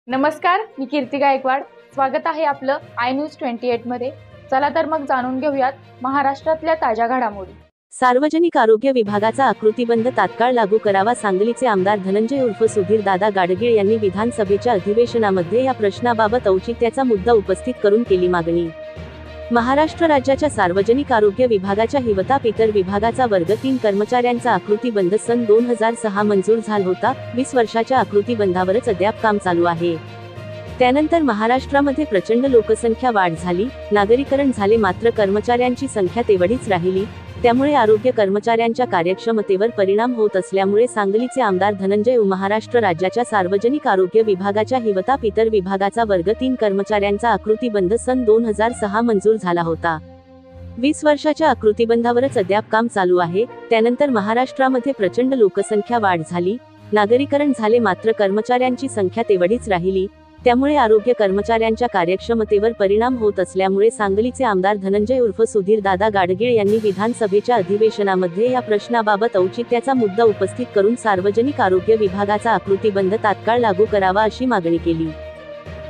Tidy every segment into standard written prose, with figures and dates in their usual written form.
नमस्कार, मी कीर्ती गायकवाड। स्वागत आहे आपलं आय न्यूज 28 मध्ये। चला तर मग जाणून घेऊयात महाराष्ट्रातल्या ताज्या घडामोडी। सार्वजनिक आरोग्य विभागाचा आकृतीबंध तात्काळ लागू करावा। सांगलीचे आमदार धनंजय उर्फ सुधीर दादा गाडगीळ यांनी विधानसभेच्या अधिवेशनामध्ये या प्रश्नाबाबत औचित्याचा मुद्दा उपस्थित करून केली मागणी। महाराष्ट्र राज्याच्या सार्वजनिक आरोग्य विभागाच्या हिवताप इतर विभागाचा वर्ग 3 कर्मचाऱ्यांचा आकृतीबंध सन 2006 मंजूर झाला होता। 20 वर्षाच्या आकृतीबंधावरच अद्याप काम चालू आहे। त्यानंतर महाराष्ट्रामध्ये प्रचंड लोकसंख्या वाढ झाली, नागरीकरण झाले, मात्र कर्मचाऱ्यांची संख्या तेवढीच राहिली। त्यामुळे आरोग्य कर्मचाऱ्यांच्या कार्यक्षमतेवर परिणाम होत असल्यामुळे सांगलीचे आमदार धनंजय महाराष्ट्र राज्याच्या सार्वजनिक आरोग्य विभागाच्या हिवताप इतर विभागाचा वर्ग 3 कर्मचाऱ्यांचा आकृतीबंध सन 2006 मंजूर झाला होता। 20 वर्षाच्या आकृतीबंधावरच अद्याप काम चालू आहे। त्यानंतर महाराष्ट्रामध्ये प्रचंड लोकसंख्या वाढ झाली, नागरीकरण झाले, मात्र कर्मचाऱ्यांची संख्या तेवढीच राहिली। त्यामुळे आरोग्य कर्मचाऱ्यांच्या कार्यक्षमतेवर परिणाम होत असल्यामुळे सांगलीचे आमदार धनंजय उर्फ सुधीर दादा गाडगीळ यांनी विधानसभेच्या अधिवेशनामध्ये या प्रश्नाबाबत औचित्याचा मुद्दा उपस्थित करून सार्वजनिक आरोग्य विभागाचा आकृतीबंध तात्काळ लागू करावा अशी मागणी केली।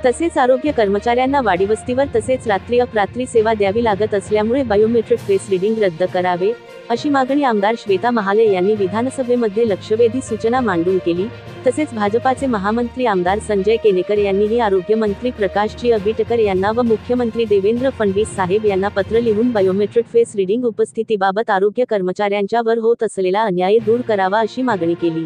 तसेच आरोग्य कर्मचाऱ्यांना वाडीवस्तीवर तसेच रात्री अपरात्री सेवा द्यावी लागत असल्यामुळे बायोमेट्रिक फेस रीडिंग रद्द करावे अशी मागणी आमदार श्वेता महाले यांनी विधानसभेमध्ये लक्षवेधी सूचना मांडून केली। तसेच भाजपाचे महामंत्री आमदार संजय केनेकर यांनीही आरोग्यमंत्री प्रकाशजी आंबेडकर यांना व मुख्यमंत्री देवेंद्र फडणवीस साहेब यांना पत्र लिहून बायोमेट्रिक फेस रीडिंग उपस्थितीबाबत आरोग्य कर्मचाऱ्यांच्या वर होत असलेला अन्याय दूर करावा अशी मागणी केली।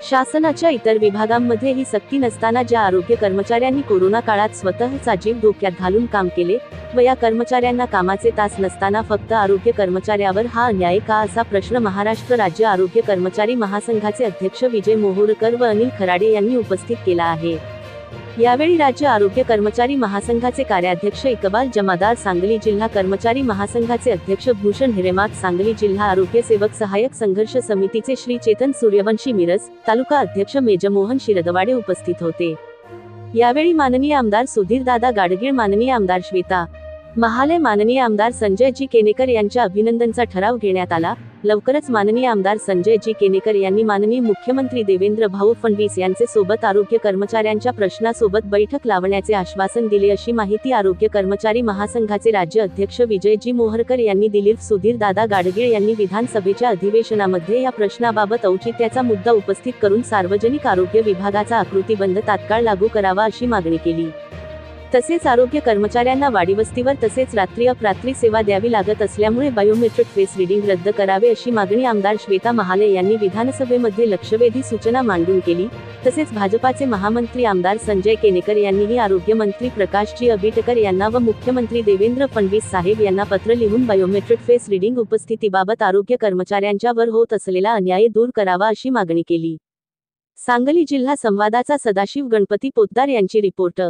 शासनाच्या इतर विभागांमध्ये ही सक्ती नसताना ज्या आरोग्य कर्मचाऱ्यांनी कोरोना काळात स्वतःचा जीव धोक्यात घालून काम केले व या कर्मचाऱ्यांना कामाचे तास नसताना फक्त आरोग्य कर्मचाऱ्यावर हा अन्याय का, असा प्रश्न महाराष्ट्र राज्य आरोग्य कर्मचारी महासंघाचे अध्यक्ष विजय मोहोळकर व अनिल खराडे यांनी उपस्थित केला आहे। यावेळी राज्य आरोग्य कर्मचारी महासंघाचे कार्याध्यक्ष इकबाल जमादार, सांगली जिल्हा कर्मचारी महासंघाचे अध्यक्ष भूषण हिरेमात, सांगली जिल्हा आरोग्य सेवक सहाय्यक संघर्ष समितीचे श्री चेतन सूर्यवंशी मिरज, तालुका अध्यक्ष मेजमोहन शिरदवाडे उपस्थित होते। यावेळी माननीय आमदार सुधीर दादा गाडगीळ, माननीय आमदार श्वेता महाले, माननीय आमदार संजय जी केनेकर यांच्या अभिनंदनचा ठराव घेण्यात आला। लवकरच माननीय आमदार संजय जी केनेकर यांनी माननीय मुख्यमंत्री देवेंद्र भाऊ फडणवीस यांचे सोबत आरोग्य कर्मचाऱ्यांच्या प्रश्नासोबत बैठक लावण्याचे आश्वासन दिले अशी माहिती आरोग्य कर्मचारी महासंघाचे राज्य अध्यक्ष विजय जी मोहोळकर यांनी दिली। सुधीर दादा गाडगीळ यांनी विधानसभेच्या अधिवेशनामध्ये या प्रश्नाबाबत औचित्याचा मुद्दा उपस्थित करून सार्वजनिक आरोग्य विभागाचा आकृतीबंध तात्काळ लागू करावा अशी मागणी केली। तसेच आरोग्य कर्मचाऱ्यांना वाडीवस्तीवर तसेच रात्री अपरात्री सेवा द्यावी लागत असल्यामुळे बायोमेट्रिक फेस रीडिंग रद्द करावे अशी मागणी आमदार श्वेता महाले यांनी विधानसभेमध्ये लक्षवेधी सूचना मांडून केली। तसेच भाजपाचे महामंत्री आमदार संजय केनेकर यांनीही आरोग्यमंत्री प्रकाशजी आंबेडकर यांना व मुख्यमंत्री देवेंद्र फडणवीस साहेब यांना पत्र लिहून बायोमेट्रिक फेस रीडिंग उपस्थितीबाबत आरोग्य कर्मचाऱ्यांच्या वर होत असलेला अन्याय दूर करावा अशी मागणी केली। सांगली जिल्हा संवादाचा सदाशिव गणपती पोतदार यांची रिपोर्ट।